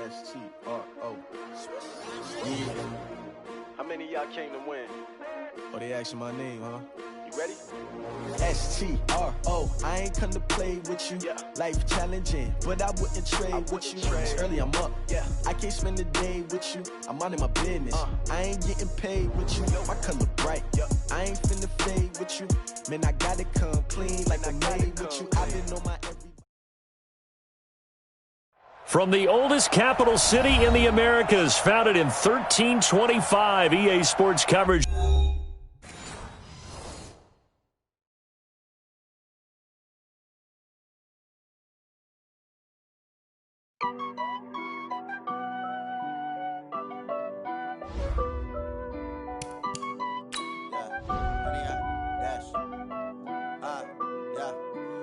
S-T-R-O. Yeah. How many of y'all came to win? Oh, they asking my name, huh? You ready? S-T-R-O. I ain't come to play with you. Yeah. Life challenging, but I wouldn't trade with you. It's early, I'm up. Yeah. I can't spend the day with you. I'm out in my business. I ain't getting paid with you. My color bright. I ain't finna fade with you. Man, I gotta come clean like I made with you. I've been on my every. From the oldest capital city in the Americas, founded in 1325, EA Sports coverage.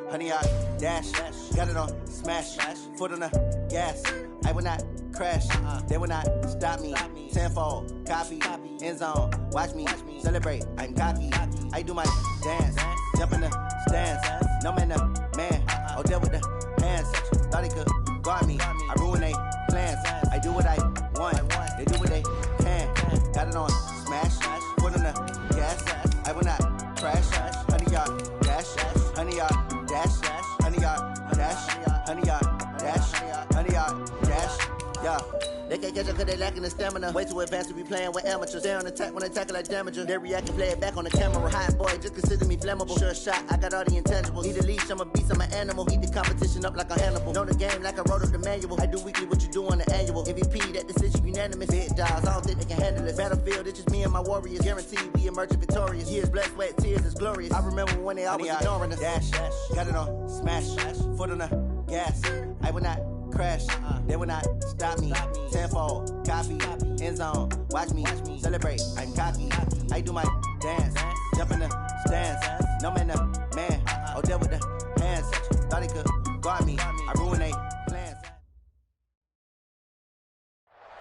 Honey, I dash, got it on smash, foot on the gas. I will not crash, they will not stop me. Tenfold, copy, end zone, watch me celebrate. I'm cocky, I do my dance, jump in the stands. No man, the man, oh, deal with the hands. Thought he could guard me, I ruin they plans. I do what I want, they do what they can. Got it on smash, foot on the gas. I will not crash, honey, y'all dash, honey, y'all. Dash, honey yard, dash, honey yard, dash, honey yard, dash, yeah. They can't catch up cause they lacking the stamina. Way too advanced to be playing with amateurs. They on attack when they tackle like damager. They react and play it back on the camera. Hot boy, just consider me flammable. Sure shot, I got all the intangibles. Need a leash, I'm a beast, I'm an animal. Heat the competition up like a Hannibal. Know the game like I wrote up the manual. I do weekly what you do on the annual. MVP, that decision unanimous. Big dogs, I don't think they can handle this. Battlefield, it's just me and my warriors. Guaranteed we emerging victorious. Years, blood, sweat, tears, it's glorious. I remember when they always ignoring us. Dash, got it on smash, foot on the gas. I will not crash, they will not stop me. Tenfold, copy, end zone, watch me celebrate. I'm cocky, I do my dance, jump in the stands. No man, the man, oh, deal with the hands. Thought he could guard me, I ruin they plans.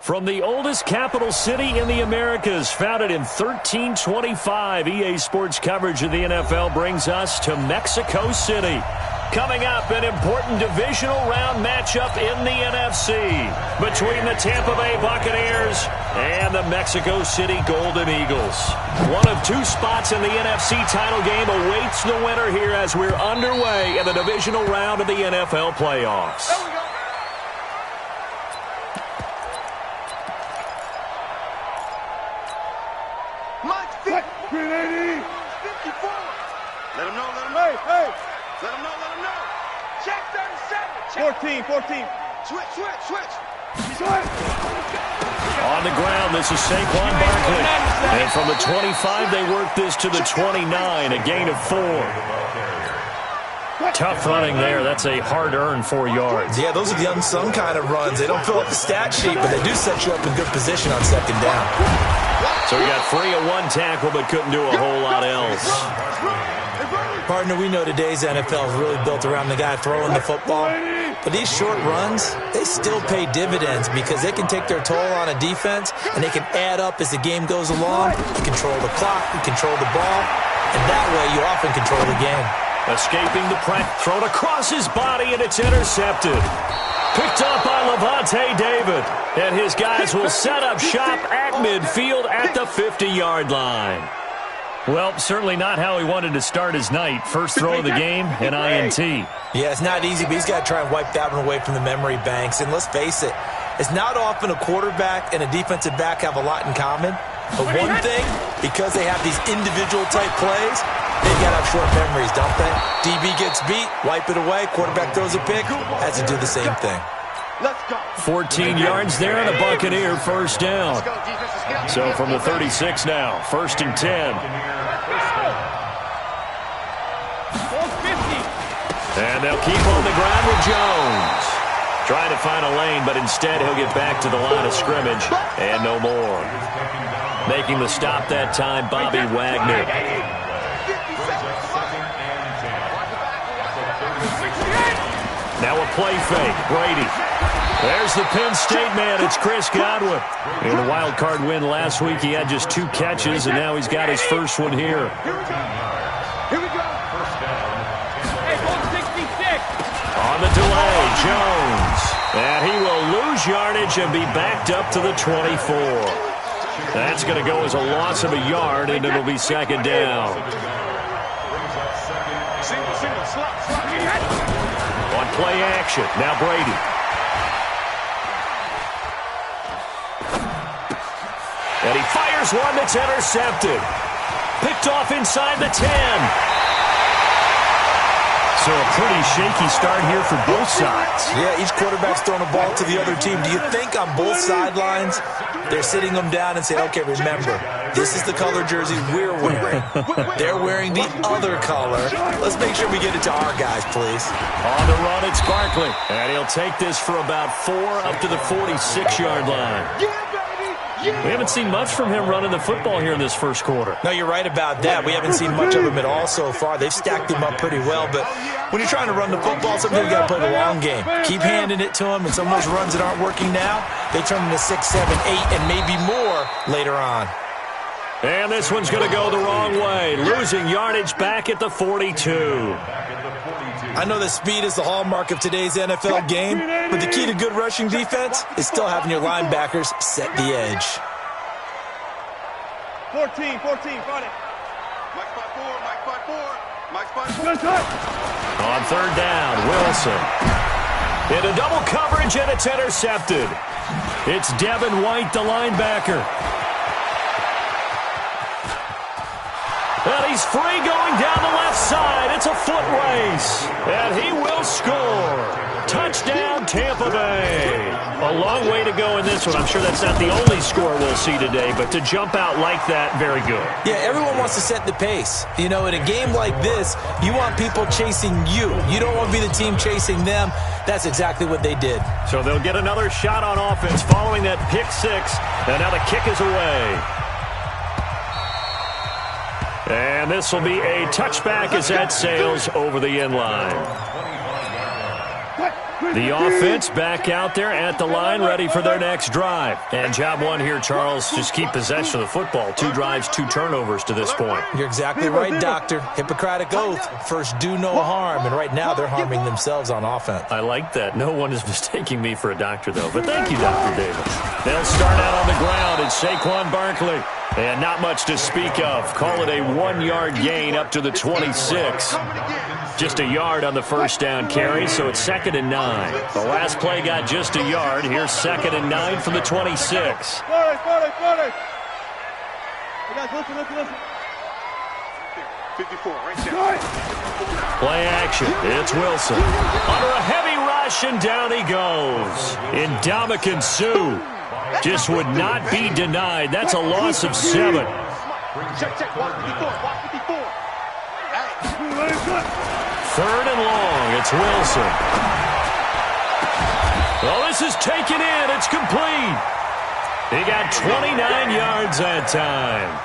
From the oldest capital city in the Americas, founded in 1325, EA Sports coverage of the NFL brings us to Mexico City. Coming up, an important divisional round matchup in the NFC between the Tampa Bay Buccaneers and the Mexico City Golden Eagles. One of two spots in the NFC title game awaits the winner here as we're underway in the divisional round of the NFL playoffs. There we go. Mike 380. 54. Let him know, Hey. Let him know. Check 37. Check. 14. Switch. On the ground, this is Saquon Barkley. And from the 25, they work this to the 29, a gain of 4. Tough running there. That's a hard-earned 4 yards. Yeah, those are the unsung kind of runs. They don't fill up the stat sheet, but they do set you up in good position on second down. So he got free of one tackle, but couldn't do a whole lot else. Partner, we know today's NFL is really built around the guy throwing the football. But these short runs, they still pay dividends because they can take their toll on a defense, and they can add up as the game goes along. You control the clock, you control the ball, and that way you often control the game. Escaping the press, thrown across his body, and it's intercepted. Picked up by Levante David. And his guys will set up shop at midfield at the 50-yard line. Well, certainly not how he wanted to start his night. First throw of the game, an INT. Yeah, it's not easy, but he's got to try and wipe that one away from the memory banks. And let's face it, it's not often a quarterback and a defensive back have a lot in common. But one thing, because they have these individual type plays, they've got to have short memories, don't they? DB gets beat, wipe it away, quarterback throws a pick, has to do the same thing. 14 yards there and a Buccaneer first down. So from the 36 now, 1st and 10. And they'll keep on the ground with Jones. Trying to find a lane, but instead he'll get back to the line of scrimmage and no more. Making the stop that time, Bobby Wagner. Now a play fake, Brady. There's the Penn State man, it's Chris Godwin. In a wild card win last week, he had just 2 catches, and now he's got his first one here. Here we go. On the delay, Jones. And he will lose lose yardage and be backed up to the 24. That's going to go as a loss of a yard, and it'll be second down. On play action, now Brady. And he fires one that's intercepted. Picked off inside the 10. So a pretty shaky start here for both sides. Yeah, each quarterback's throwing a ball to the other team. Do you think on both sidelines they're sitting them down and saying, okay, remember, this is the color jersey we're wearing. They're wearing the other color. Let's make sure we get it to our guys, please. On the run, it's Barkley. And he'll take this for about 4 up to the 46-yard line. We haven't seen much from him running the football here in this first quarter. No, you're right about that. We haven't seen much of him at all so far. They've stacked him up pretty well, but when you're trying to run the football, sometimes you got to play the long game. Keep handing it to him, and some of those runs that aren't working now, they turn into 6, 7, 8, and maybe more later on. And this one's going to go the wrong way, losing yardage back at the 42. I know that speed is the hallmark of today's NFL game, but the key to good rushing defense is still having your linebackers set the edge. 14, front it. Mike spot 4. On third down, Wilson. Into double coverage, and it's intercepted. It's Devin White, the linebacker. And he's free going down the left side. It's a foot race. And he will score. Touchdown, Tampa Bay. A long way to go in this one. I'm sure that's not the only score we'll see today, but to jump out like that, very good. Yeah, everyone wants to set the pace. You know, in a game like this, you want people chasing you. You don't want to be the team chasing them. That's exactly what they did. So they'll get another shot on offense following that pick six. And now the kick is away. And this will be a touchback as that sails over the end line. The offense back out there at the line, ready for their next drive. And job one here, Charles, just keep possession of the football. 2 drives, 2 turnovers to this point. You're exactly right, Doctor. Hippocratic oath. First, do no harm. And right now, they're harming themselves on offense. I like that. No one is mistaking me for a doctor, though. But thank you, Dr. Davis. They'll start out on the ground. It's Saquon Barkley. And not much to speak of. Call it a 1-yard gain up to the 26. Just a yard on the first down carry, so it's 2nd and 9. The last play got just a yard. Here's 2nd and 9 from the 26. 40. Guys, listen. 54, right there. Play action. It's Wilson. Under a heavy rush, and down he goes. Ndamukong Suh just would not be denied. That's a loss of 7. Check. 54. 3rd and long. It's Wilson. Well, this is taken in. It's complete. He got 29 yards that time.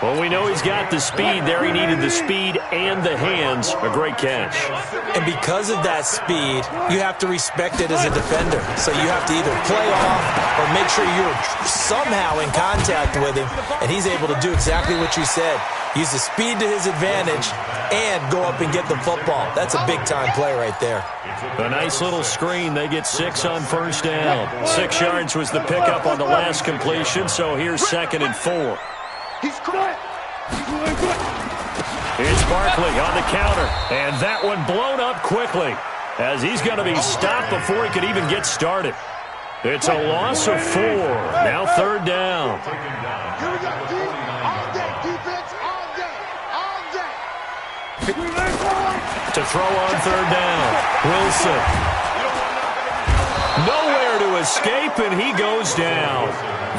Well, we know he's got the speed there. He needed the speed and the hands. A great catch. And because of that speed, you have to respect it as a defender. So you have to either play off or make sure you're somehow in contact with him. And he's able to do exactly what you said. Use the speed to his advantage and go up and get the football. That's a big-time play right there. A nice little screen. They get 6 on first down. 6 yards was the pickup on the last completion, so here's 2nd and 4. He's caught. Here's Barkley on the counter, and that one blown up quickly as he's going to be stopped before he could even get started. It's a loss of 4. Now 3rd down. Here we go, D. All day, defense, all day. To throw on 3rd down. Wilson. Nowhere to escape, and he goes down.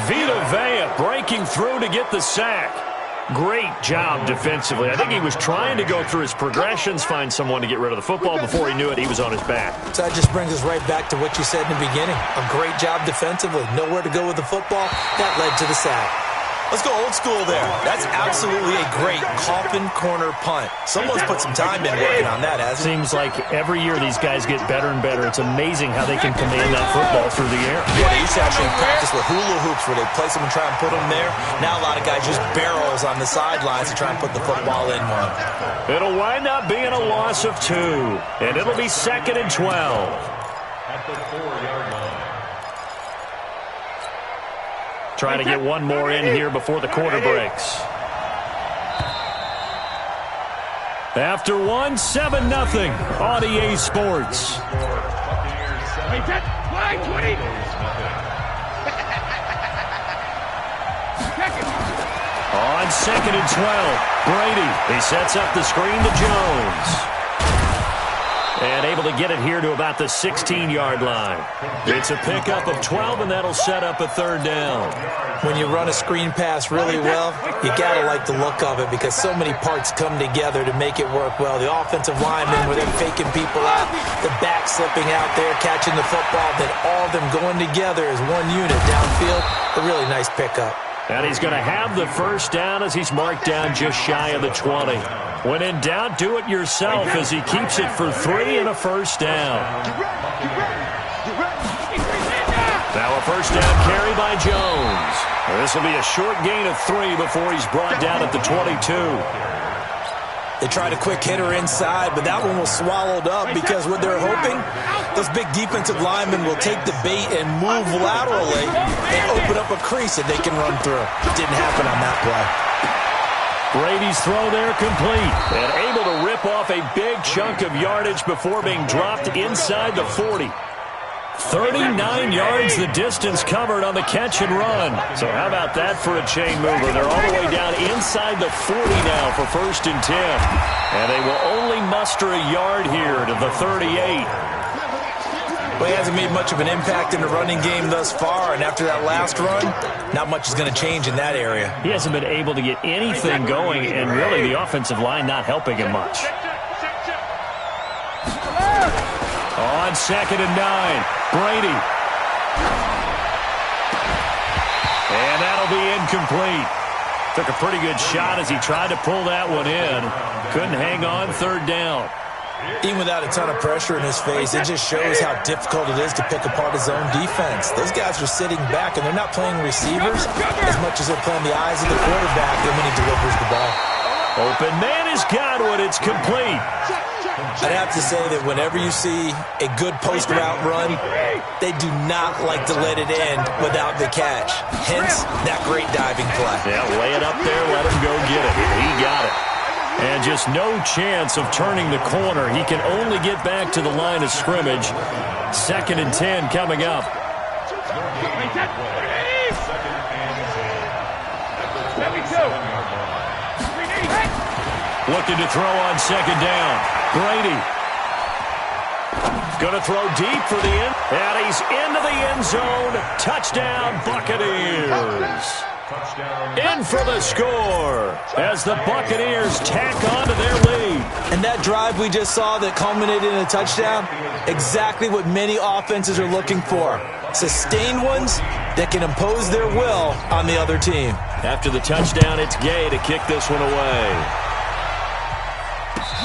Vita Vea breaking through to get the sack. Great job defensively. I think he was trying to go through his progressions, find someone to get rid of the football. Before he knew it, he was on his back. So that just brings us right back to what you said in the beginning. A great job defensively. Nowhere to go with the football. That led to the sack. Let's go old school there. That's absolutely a great coffin corner punt. Someone's put some time in working on that, hasn't it? Seems like every year these guys get better and better. It's amazing how they can command that football through the air. Yeah, they used to actually practice with hula hoops where they place them and try and put them there. Now a lot of guys use barrels on the sidelines to try and put the football in one. It'll wind up being a loss of 2, and it'll be 2nd and 12. At the 4-yard line. Try to get one more in here before the quarter breaks. After 1, 7-0 on EA Sports. On 2nd and 12, Brady. He sets up the screen to Jones. And able to get it here to about the 16-yard line. It's a pickup of 12, and that'll set up a 3rd down. When you run a screen pass really well, you got to like the look of it because so many parts come together to make it work well. The offensive linemen, where they're faking people out, the back slipping out there, catching the football, then all of them going together as one unit downfield. A really nice pickup. And he's going to have the 1st down as he's marked down just shy of the 20. When in doubt, do it yourself as he keeps it for 3 and a 1st down. Now a 1st down carry by Jones. This will be a short gain of 3 before he's brought down at the 22. They tried a quick hitter inside, but that one was swallowed up because what they're hoping, those big defensive linemen will take the bait and move laterally and open up a crease that they can run through. Didn't happen on that play. Brady's throw there complete and able to rip off a big chunk of yardage before being dropped inside the 40. 39 yards the distance covered on the catch and run. So how about that for a chain mover? They're all the way down inside the 40 now for 1st and 10. And they will only muster a yard here to the 38. Well, he hasn't made much of an impact in the running game thus far, and after that last run, not much is going to change in that area. He hasn't been able to get anything going, and really the offensive line not helping him much. On 2nd and 9, Brady. And that'll be incomplete. Took a pretty good shot as he tried to pull that one in. Couldn't hang on, 3rd down. Even without a ton of pressure in his face, it just shows how difficult it is to pick apart his own defense. Those guys are sitting back, and they're not playing receivers as much as they're playing the eyes of the quarterback when he delivers the ball. Open man is Godwin. It's complete. I'd have to say that whenever you see a good post-route run, they do not like to let it end without the catch. Hence, that great diving play. Yeah, lay it up there, let him go get it. He got it. And just no chance of turning the corner. He can only get back to the line of scrimmage. 2nd and 10 coming up. Looking to throw on 2nd down. Brady. Going to throw deep for the end. And he's into the end zone. Touchdown, Buccaneers. In for the score as the Buccaneers tack on to their lead. And that drive we just saw that culminated in a touchdown, exactly what many offenses are looking for. Sustained ones that can impose their will on the other team. After the touchdown, it's Gay to kick this one away.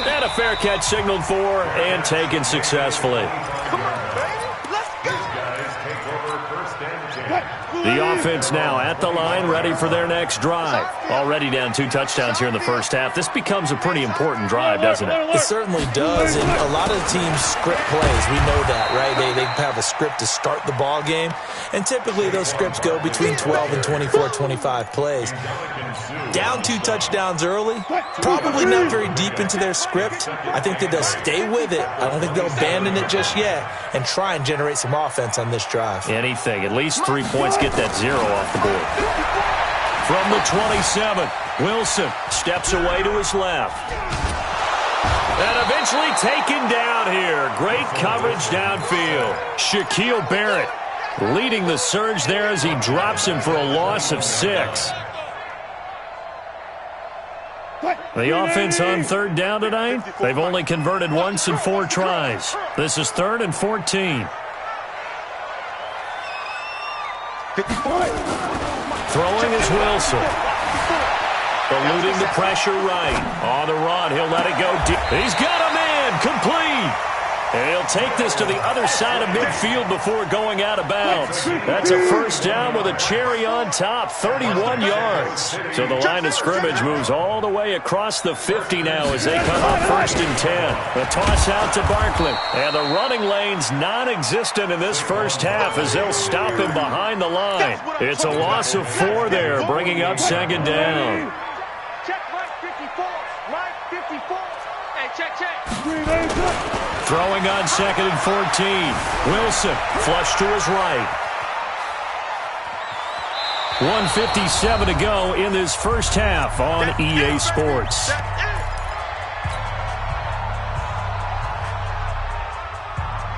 And a fair catch signaled for and taken successfully. The offense now at the line, ready for their next drive. Already down 2 touchdowns here in the first half. This becomes a pretty important drive, doesn't it? It certainly does, and a lot of teams script plays. We know that, right? They have a script to start the ball game, and typically those scripts go between 12 and 24, 25 plays. Down 2 touchdowns early, probably not very deep into their script. I think that they'll stay with it. I don't think they'll abandon it just yet and try and generate some offense on this drive. Anything, at least 3 points, get that 0 off the board. From the 27, Wilson steps away to his left. And eventually taken down here. Great coverage downfield. Shaquille Barrett leading the surge there as he drops him for a loss of 6. The offense on 3rd down tonight, they've only converted once in 4 tries. This is 3rd and 14. Throwing is Wilson. Eluding the pressure right. On the run, he'll let it go deep. He's got a man, complete. And he'll take this to the other side of midfield before going out of bounds. That's a first down with a cherry on top, 31 yards. So the line of scrimmage moves all the way across the 50 now as they come up 1st and 10. The toss out to Barkley. And the running lane's non-existent in this first half as they'll stop him behind the line. It's a loss of 4 there, bringing up 2nd down. Check line 54. Line 54. Hey, check. Throwing on 2nd and 14. Wilson, flush to his right. 1:57 to go in this first half on EA Sports.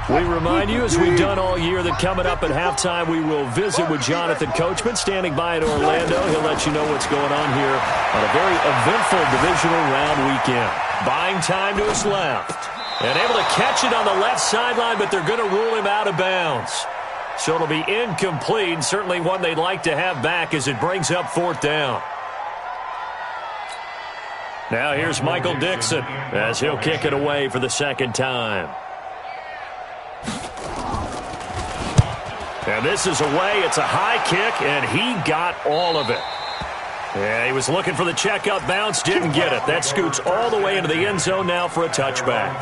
We remind you, as we've done all year, that coming up at halftime, we will visit with Jonathan Coachman, standing by at Orlando. He'll let you know what's going on here on a very eventful divisional round weekend. Buying time to his left. And able to catch it on the left sideline, but they're going to rule him out of bounds. So it'll be incomplete, and certainly one they'd like to have back as it brings up 4th down. Now here's Michael Dixon as he'll kick it away for the 2nd time. And this is away. It's a high kick, and he got all of it. Yeah, he was looking for the checkup bounce, didn't get it. That scoots all the way into the end zone now for a touchback.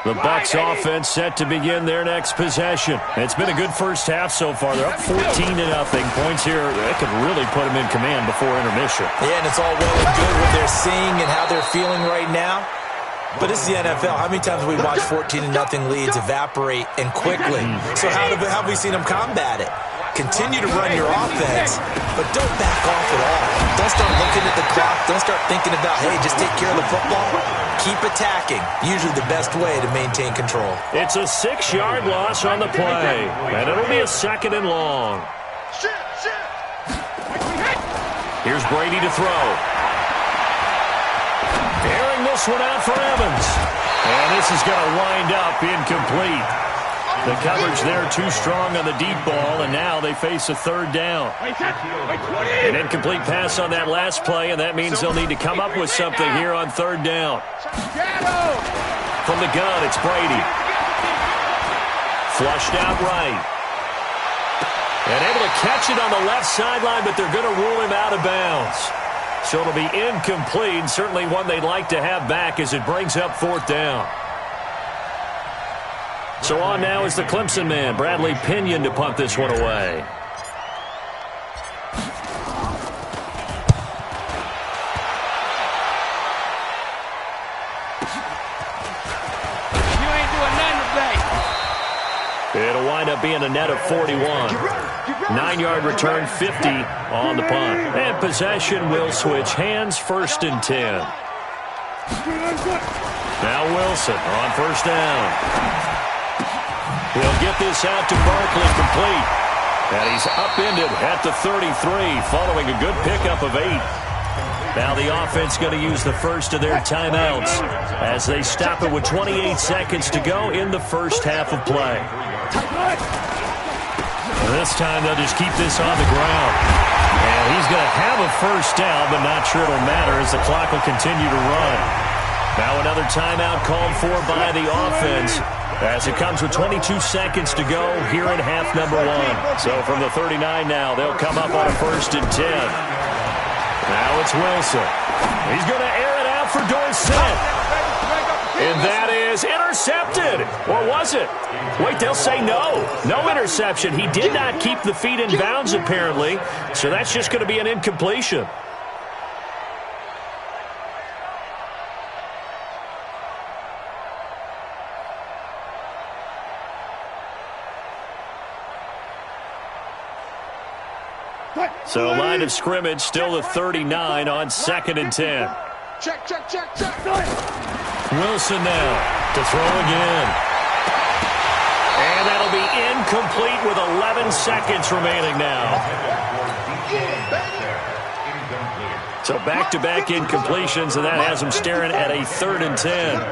The Bucs offense set to begin their next possession. It's been a good first half so far. They're up 14-0. Points here, that could really put them in command before intermission. Yeah, and it's all well and good what they're seeing and how they're feeling right now. But this is the NFL. How many times have we watched 14-0 leads evaporate and quickly? So how have we seen them combat it? Continue to run your offense, but don't back off at all. Don't start looking at the clock. Don't start thinking about, hey, just take care of the football. Keep attacking. Usually the best way to maintain control. It's a 6-yard loss on the play, and it'll be a 2nd and long. Here's Brady to throw. Airing this one out for Evans. And this is going to wind up incomplete. The coverage there too strong on the deep ball, and now they face a 3rd down. An incomplete pass on that last play, and that means they'll need to come up with something here on 3rd down. From the gun, it's Brady. Flushed out right. And able to catch it on the left sideline, but they're going to rule him out of bounds. So it'll be incomplete, certainly one they'd like to have back as it brings up 4th down. So on now is the Clemson man, Bradley Pinion, to punt this one away. You ain't doing nothing today. It'll wind up being a net of 41. 9-yard return, 50 on the punt. And possession will switch hands, 1st and 10. Now Wilson on 1st down. He'll get this out to Barkley, complete. And he's upended at the 33 following a good pickup of 8. Now the offense going to use the first of their timeouts as they stop it with 28 seconds to go in the first half of play. This time they'll just keep this on the ground. And he's going to have a first down, but not sure it'll matter as the clock will continue to run. Now another timeout called for by the offense as it comes with 22 seconds to go here in half number 1. So from the 39 now, they'll come up on a 1st and 10. Now it's Wilson. He's going to air it out for Dorsett. And that is intercepted. Or was it? Wait, they'll say no. No interception. He did not keep the feet in bounds, apparently. So that's just going to be an incompletion. So line of scrimmage still the 39 on 2nd and 10. Check. Wilson now to throw again. And that'll be incomplete with 11 seconds remaining now. So back-to-back incompletions, and that has them staring at a 3rd and 10.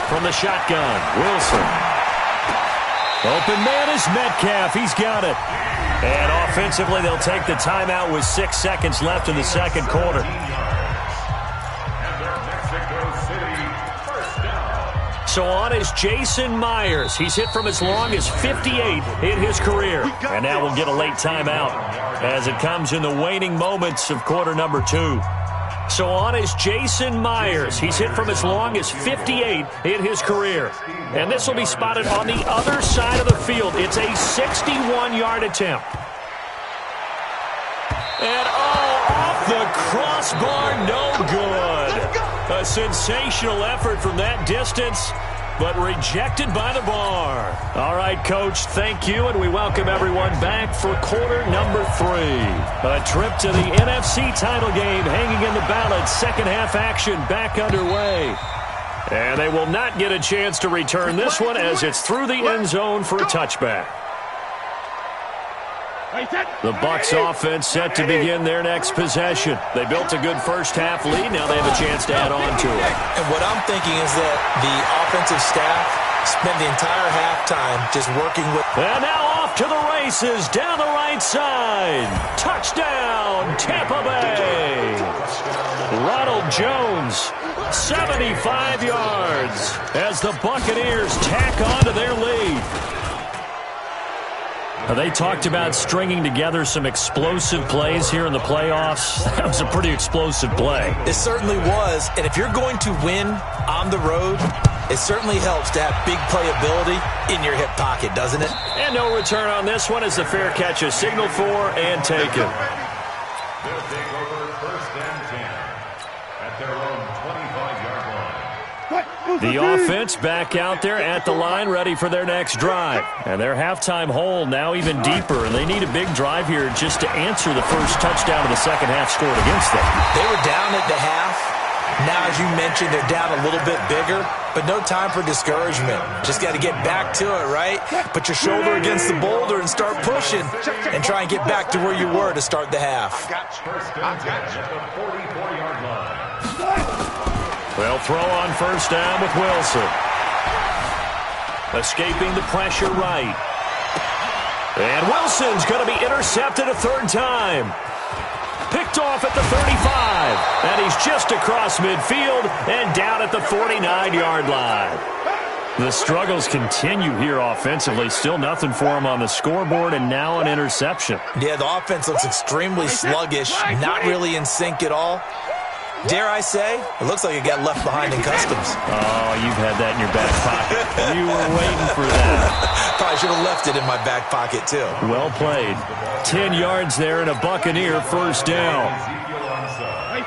From the shotgun, Wilson. Open man is Metcalf. He's got it. And offensively, they'll take the timeout with 6 seconds left in the second quarter. So on is Jason Myers. He's hit from as long as 58 in his career. And now we'll get a late timeout as it comes in the waning moments of quarter number 2. So on is Jason Myers. He's hit from as long as 58 in his career. And this will be spotted on the other side of the field. It's a 61-yard attempt. And off the crossbar, no good. A sensational effort from that distance, but rejected by the bar. All right, Coach, thank you, and we welcome everyone back for quarter number 3. A trip to the NFC title game hanging in the balance. Second half action back underway. And they will not get a chance to return this one as it's through the end zone for a touchback. The Bucs offense set to begin their next possession. They built a good first half lead. Now they have a chance to add on to it. And what I'm thinking is that the offensive staff spent the entire halftime just working with. And now off to the races down the right side. Touchdown, Tampa Bay. Ronald Jones, 75 yards as the Buccaneers tack on to their lead. They talked about stringing together some explosive plays here in the playoffs. That was a pretty explosive play. It certainly was. And if you're going to win on the road, it certainly helps to have big playability in your hip pocket, doesn't it? And no return on this one as the fair catch is signaled for and taken. They'll take over first and 10 at their own 25-yard line. The offense back out there at the line, ready for their next drive. And their halftime hole now even deeper, and they need a big drive here just to answer the first touchdown of the second half scored against them. They were down at the half. Now, as you mentioned, they're down a little bit bigger, but no time for discouragement. Just got to get back to it, right? Put your shoulder against the boulder and start pushing and try and get back to where you were to start the half. First and 10 at the 44-yard line. They'll throw on first down with Wilson. Escaping the pressure right. And Wilson's going to be intercepted a third time. Picked off at the 35. And he's just across midfield and down at the 49-yard line. The struggles continue here offensively. Still nothing for him on the scoreboard, and now an interception. Yeah, the offense looks extremely sluggish, not really in sync at all. Dare I say, it looks like it got left behind in customs. Oh, you've had that in your back pocket. You were waiting for that. Probably should have left it in my back pocket, too. Well played. 10 yards there and a Buccaneer first down.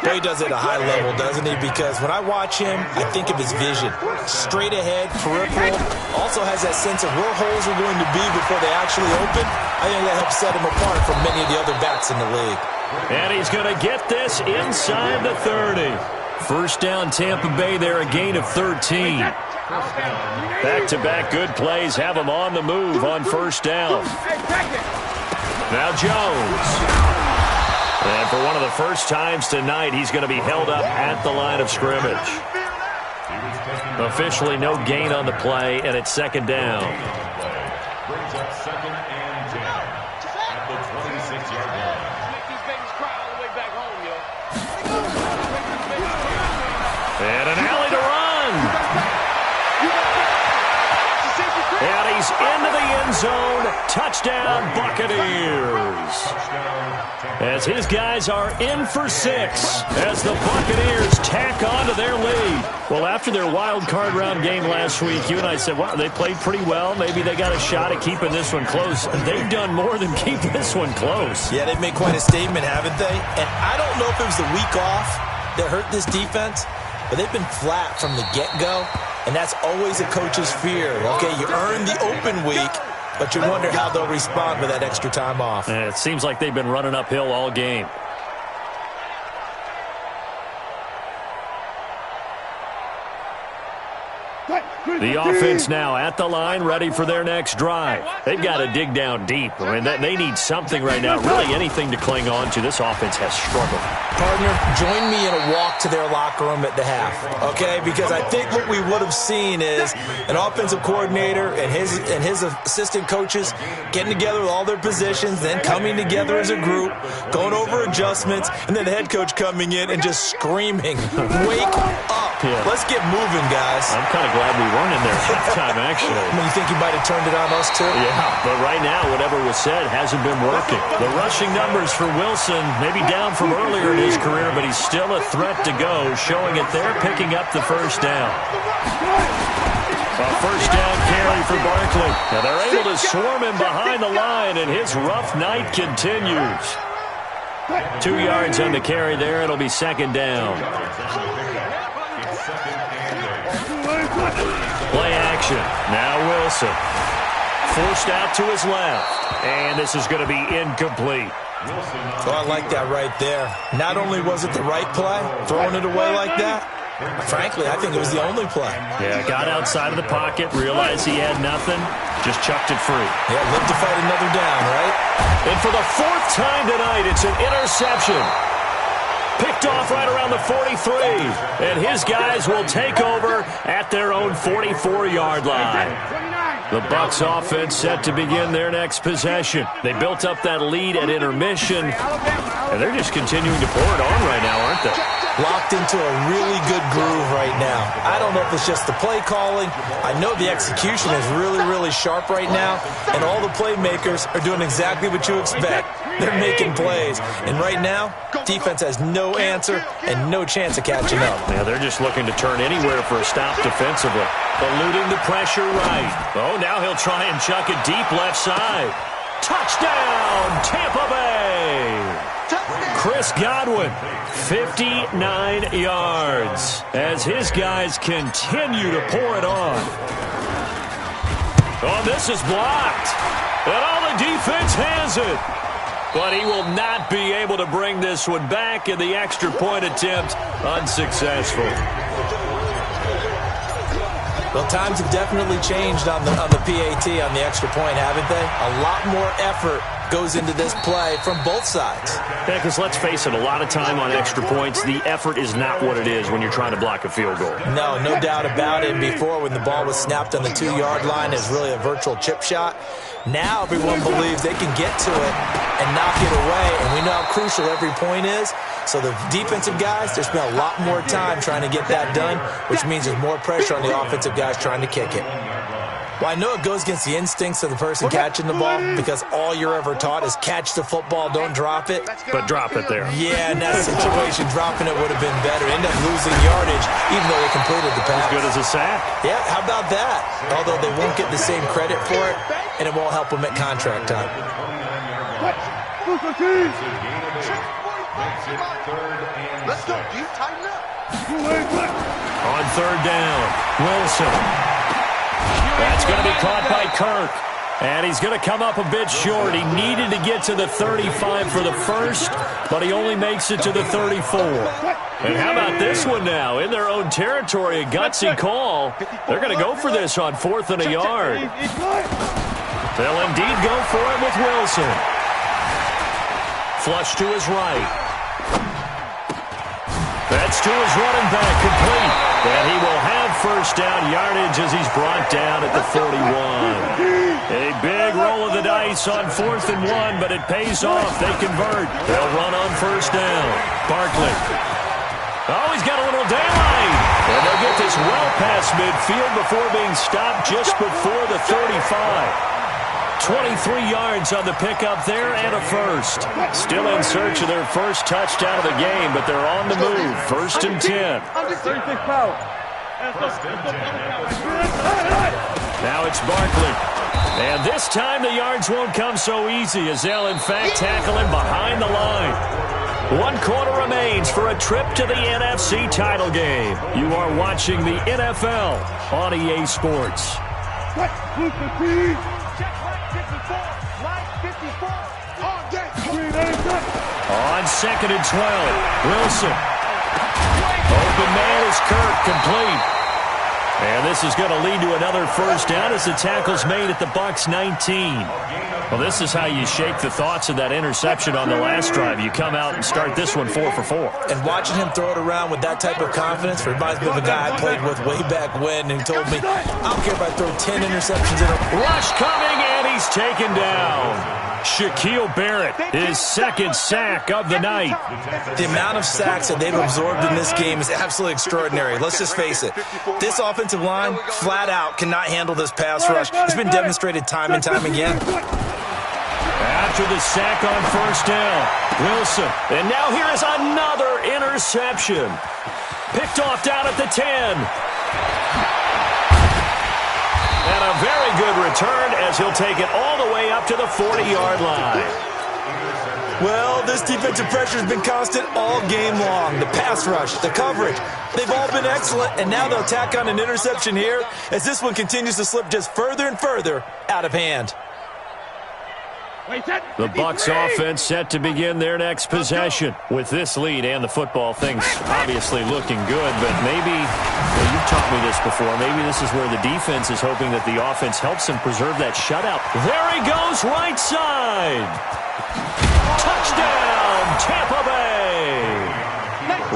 He does it at a high level, doesn't he? Because when I watch him, I think of his vision. Straight ahead, peripheral. Also has that sense of where holes are going to be before they actually open. I think that helps set him apart from many of the other backs in the league. And he's going to get this inside the 30. First down, Tampa Bay there, a gain of 13. Back-to-back good plays have him on the move on first down. Now Jones. And for one of the first times tonight, he's going to be held up at the line of scrimmage. Officially no gain on the play, and it's second down. Brings up second and 10 at the 26-yard line. And an alley to run. And he's into the end zone. Touchdown, Buccaneers. As his guys are in for 6 as the Buccaneers tack on to their lead. Well, after their wild card round game last week, you and I said, wow, they played pretty well. Maybe they got a shot at keeping this one close. They've done more than keep this one close. Yeah, they've made quite a statement, haven't they? And I don't know if it was the week off that hurt this defense, but they've been flat from the get-go, and that's always a coach's fear. Okay, you earn the open week, but you wonder how they'll respond with that extra time off. And it seems like they've been running uphill all game. The offense now at the line, ready for their next drive. They've got to dig down deep. I mean, they need something right now, really anything to cling on to. This offense has struggled. Partner, join me in a walk to their locker room at the half, okay? Because I think what we would have seen is an offensive coordinator and his assistant coaches getting together with all their positions, then coming together as a group, going over adjustments, and then the head coach coming in and just screaming, "Wake up!" Yeah. Let's get moving, guys. I'm kind of glad we weren't in there at halftime, actually. You think you might have turned it on us, too? Yeah, but right now, whatever was said hasn't been working. The rushing numbers for Wilson, maybe down from earlier in his career, but he's still a threat to go, showing it there, picking up the first down. A first down carry for Barkley. Now they're able to swarm him behind the line, and his rough night continues. 2 yards on the carry there. It'll be second down. Play action. Now Wilson. Forced out to his left. And this is going to be incomplete. Oh, I like that right there. Not only was it the right play, throwing it away like that, frankly, I think it was the only play. Yeah, got outside of the pocket, realized he had nothing, just chucked it free. Yeah, live to fight another down, right? And for the 4th time tonight, it's an interception. Picked off right around the 43. And his guys will take over at their own 44-yard line. The Bucs offense set to begin their next possession. They built up that lead at intermission, and they're just continuing to pour it on right now, aren't they? Locked into a really good groove right now. I don't know if it's just the play calling. I know the execution is really, really sharp right now, and all the playmakers are doing exactly what you expect. They're making plays, and right now, defense has no answer and no chance of catching up. Yeah, they're just looking to turn anywhere for a stop defensively. Eluding the pressure right. Oh, now he'll try and chuck it deep left side. Touchdown, Tampa Bay! Chris Godwin, 59 yards, as his guys continue to pour it on. Oh, this is blocked, and all the defense has it. But he will not be able to bring this one back, and the extra point attempt unsuccessful. Well, times have definitely changed on the PAT, on the extra point, haven't they? A lot more effort goes into this play from both sides. Yeah, because let's face it, a lot of time on extra points, the effort is not what it is when you're trying to block a field goal. No doubt about it. Before, when the ball was snapped on the 2-yard line, it was really a virtual chip shot. Now everyone believes they can get to it and knock it away, and we know how crucial every point is. So the defensive guys, there's been a lot more time trying to get that done, which means there's more pressure on the offensive guys trying to kick it. Well, I know it goes against the instincts of the person catching the ball, because all you're ever taught is catch the football, don't drop it. But drop it there. Yeah, in that situation, dropping it would have been better. End up losing yardage, even though they completed the pass. As good as a sack. Yeah, how about that? Although they won't get the same credit for it, and it won't help them at contract time. Let's go, D. Tighten up. On third down, Wilson. That's going to be caught by Kirk. And he's going to come up a bit short. He needed to get to the 35 for the first, but he only makes it to the 34. And how about this one now? In their own territory, a gutsy call. They're going to go for this on 4th and a yard. They'll indeed go for it with Wilson. Flush to his right. That's to his running back, complete. And he will have first down yardage as he's brought down at the 41. A big roll of the dice on 4th and 1, but it pays off. They convert. They'll run on first down. Barkley. Oh, he's got a little daylight. And they'll get this well past midfield before being stopped just before the 35. 23 yards on the pickup there and a first. Still in search of their first touchdown of the game, but they're on the move. 1st and 10. Now it's Barkley. And this time the yards won't come so easy, as they'll in fact tackle him behind the line. 1 quarter remains for a trip to the NFC title game. You are watching the NFL on EA Sports. On 2nd and 12, Wilson. Open man is Kirk, complete. And this is going to lead to another first down as the tackle's made at the Bucs 19. Well, this is how you shake the thoughts of that interception on the last drive. You come out and start this one 4 for 4. And watching him throw it around with that type of confidence reminds me of a guy I played with way back when who told me, I don't care if I throw 10 interceptions in a rush coming, and he he's taken down. Shaquille Barrett, his second sack of the night. The amount of sacks that they've absorbed in this game is absolutely extraordinary. Let's just face it. This offensive line, flat out, cannot handle this pass rush. It's been demonstrated time and time again. After the sack on first down, Wilson. And now here is another interception. Picked off down at the 10. And a very good return as he'll take it all the way up to the 40-yard line. Well, this defensive pressure has been constant all game long. The pass rush, the coverage, they've all been excellent, and now they'll tack on an interception here as this one continues to slip just further and further out of hand. The Bucs offense set to begin their next possession. With this lead and the football, things obviously looking good, but maybe, well, you've taught me this before, maybe this is where the defense is hoping that the offense helps them preserve that shutout. There he goes, right side. Touchdown, Tampa Bay.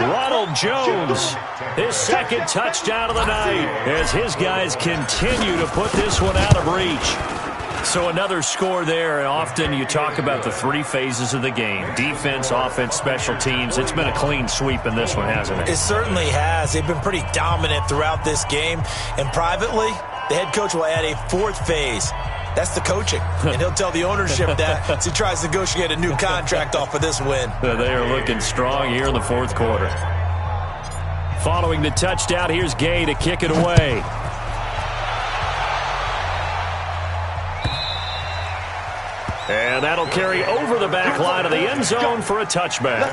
Ronald Jones, his second touchdown of the night as his guys continue to put this one out of reach. So another score there, and often you talk about the three phases of the game. Defense, offense, special teams. It's been a clean sweep in this one, hasn't it? It certainly has. They've been pretty dominant throughout this game. And privately, the head coach will add a fourth phase. That's the coaching. And he'll tell the ownership that as he tries to negotiate a new contract off of this win. They are looking strong here in the fourth quarter. Following the touchdown, here's Gay to kick it away. And that'll carry over the back line of the end zone for a touchback.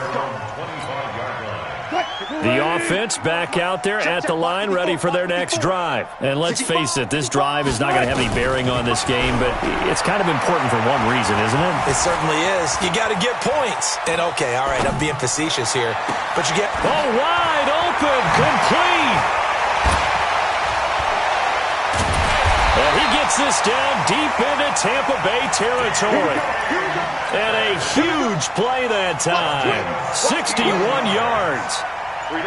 The offense back out there at the line, ready for their next drive. And let's face it, this drive is not going to have any bearing on this game, but it's kind of important for one reason, isn't it? It certainly is. You got to get points. And, okay, all right, I'm being facetious here. But you get... Oh, wide open, complete. And he gets this down deep into Tampa Bay territory. And a huge play that time. 61 yards.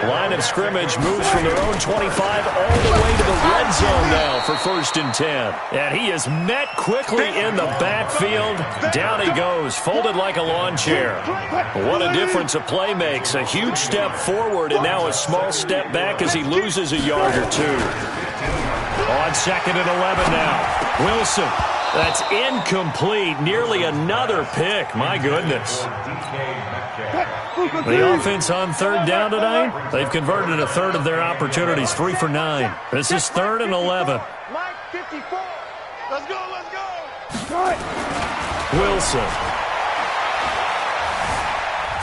Line of scrimmage moves from their own 25 all the way to the red zone now for 1st and 10. And he is met quickly in the backfield. Down he goes, folded like a lawn chair. What a difference a play makes. A huge step forward and now a small step back as he loses a yard or two. On 2nd and 11 now. Wilson. That's incomplete. Nearly another pick. My goodness. The offense on 3rd down tonight. They've converted a third of their opportunities. 3 for 9. This is 3rd and 11. Mike 54. Let's go, let's go. Wilson.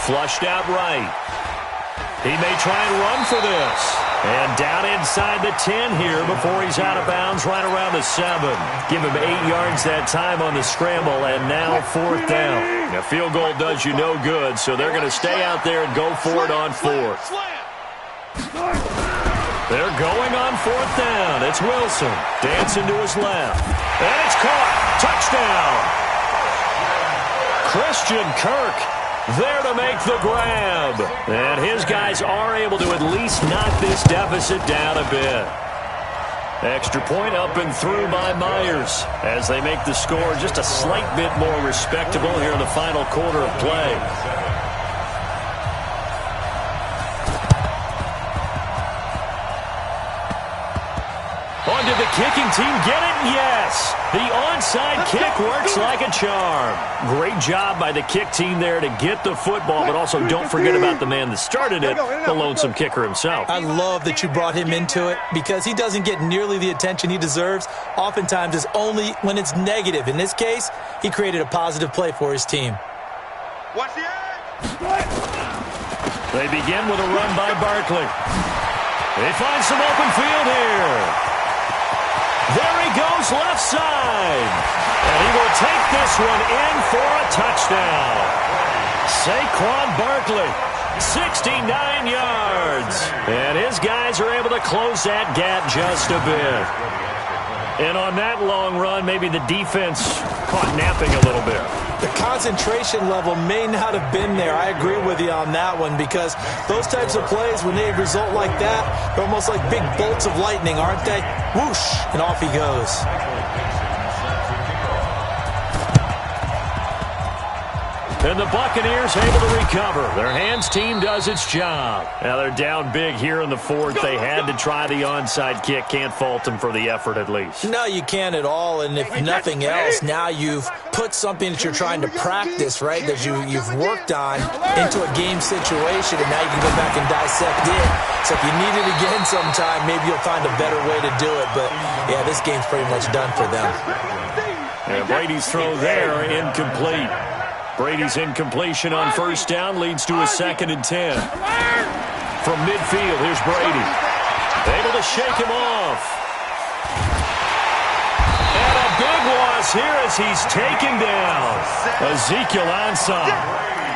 Flushed out right. He may try and run for this. And down inside the 10 here before he's out of bounds right around the 7. Give him 8 yards that time on the scramble, and now 4th down. A field goal does you no good, so they're going to stay out there and go for it on 4th. They're going on 4th down. It's Wilson. Dancing to his left. And it's caught. Touchdown. Christian Kirk there to make the grab. And his guys are able to at least knock this deficit down a bit. Extra point up and through by Myers as they make the score just a slight bit more respectable here in the final quarter of play. On did the kicking team get it? Yes. The onside kick works like a charm. Great job by the kick team there to get the football, but also don't forget about the man that started it, the lonesome kicker himself. I love that you brought him into it because he doesn't get nearly the attention he deserves. Oftentimes it's only when it's negative. In this case, he created a positive play for his team. Watch the edge. They begin with a run by Barkley. They find some open field here. There he goes left side. And he will take this one in for a touchdown. Saquon Barkley, 69 yards. And his guys are able to close that gap just a bit. And on that long run, maybe the defense caught napping a little bit. The concentration level may not have been there. I agree with you on that one because those types of plays, when they result like that, they're almost like big bolts of lightning, aren't they? Whoosh, and off he goes. And the Buccaneers able to recover. Their hands team does its job. Now they're down big here in the fourth. They had to try the onside kick. Can't fault them for the effort at least. No, you can't at all. And if nothing else, now you've put something that you're trying to practice, right, that you've worked on into a game situation, and now you can go back and dissect it. So if you need it again sometime, maybe you'll find a better way to do it. But, yeah, this game's pretty much done for them. And Brady's throw there, incomplete. Brady's incompletion on first down leads to a 2nd and 10. From midfield, here's Brady. Able to shake him off. And a big loss here as he's taken down. Ezekiel Ansah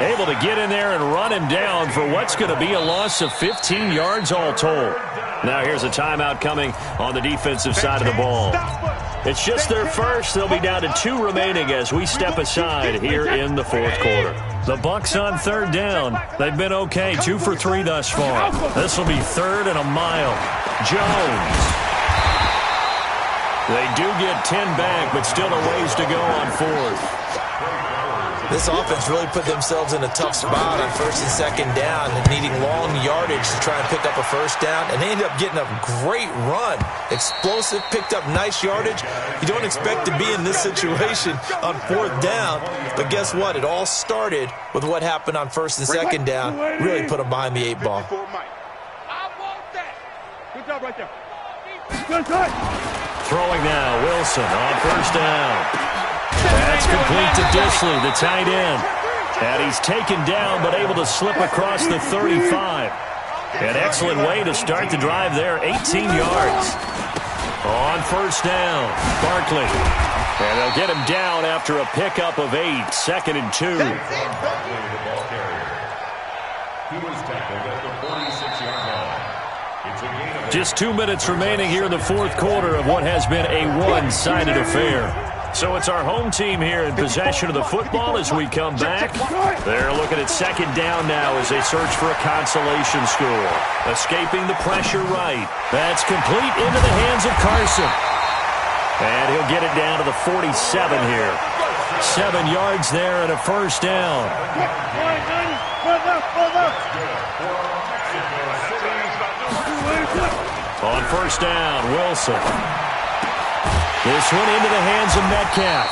able to get in there and run him down for what's going to be a loss of 15 yards all told. Now here's a timeout coming on the defensive side of the ball. It's just their first. They'll be down to 2 remaining as we step aside here in the fourth quarter. The Bucs on 3rd down. They've been okay, 2 for 3 thus far. This will be 3rd and a mile. Jones. They do get 10 back, but still a ways to go on 4th. This offense really put themselves in a tough spot on 1st and 2nd down, needing long yardage to try and pick up a first down, and they ended up getting a great run. Explosive, picked up nice yardage. You don't expect to be in this situation on 4th down, but guess what? It all started with what happened on 1st and 2nd down. Really put them behind the 8 ball. I want that. Good job right there. Throwing now, Wilson on 1st down. That's complete to Disley, the tight end. And he's taken down, but able to slip across the 35. An excellent way to start the drive there, 18 yards. On 1st down, Barkley. And they'll get him down after a pickup of 8, 2nd and 2. Just 2 minutes remaining here in the fourth quarter of what has been a one-sided affair. So it's our home team here in possession of the football as we come back. They're looking at 2nd down now as they search for a consolation score. Escaping the pressure right. That's complete into the hands of Carson. And he'll get it down to the 47 here. 7 yards there and a 1st down. On 1st down, Wilson. This one into the hands of Metcalf.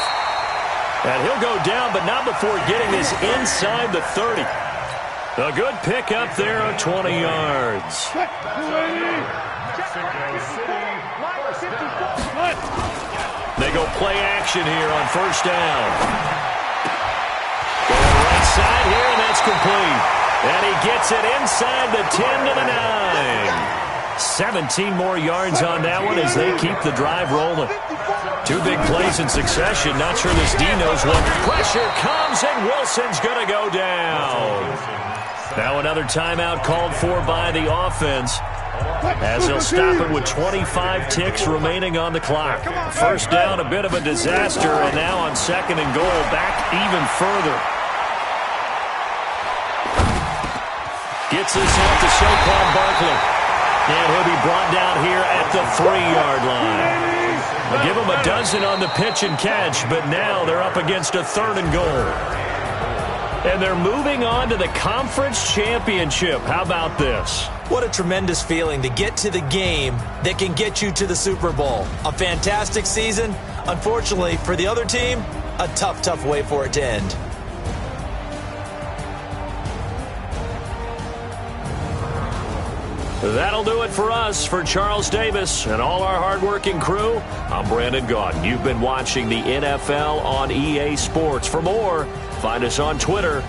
And he'll go down, but not before getting this inside the 30. A good pickup there of 20 yards. They go play action here on 1st down. Going right side here, and that's complete. And he gets it inside the 10 to the 9. 17 more yards on that one as they keep the drive rolling. 2 big plays in succession. Not sure this D knows what. Pressure comes, and Wilson's going to go down. Now another timeout called for by the offense as they'll stop it with 25 ticks remaining on the clock. 1st down, a bit of a disaster, and now on 2nd and goal, back even further. Gets this off to Saquon Barkley. And he'll be brought down here at the 3-yard line. They'll give him a dozen on the pitch and catch, but now they're up against a 3rd and goal. And they're moving on to the conference championship. How about this? What a tremendous feeling to get to the game that can get you to the Super Bowl. A fantastic season. Unfortunately, for the other team, a tough, tough way for it to end. That'll do it for us. For Charles Davis and all our hardworking crew, I'm Brandon Gaudin. You've been watching the NFL on EA Sports. For more, find us on Twitter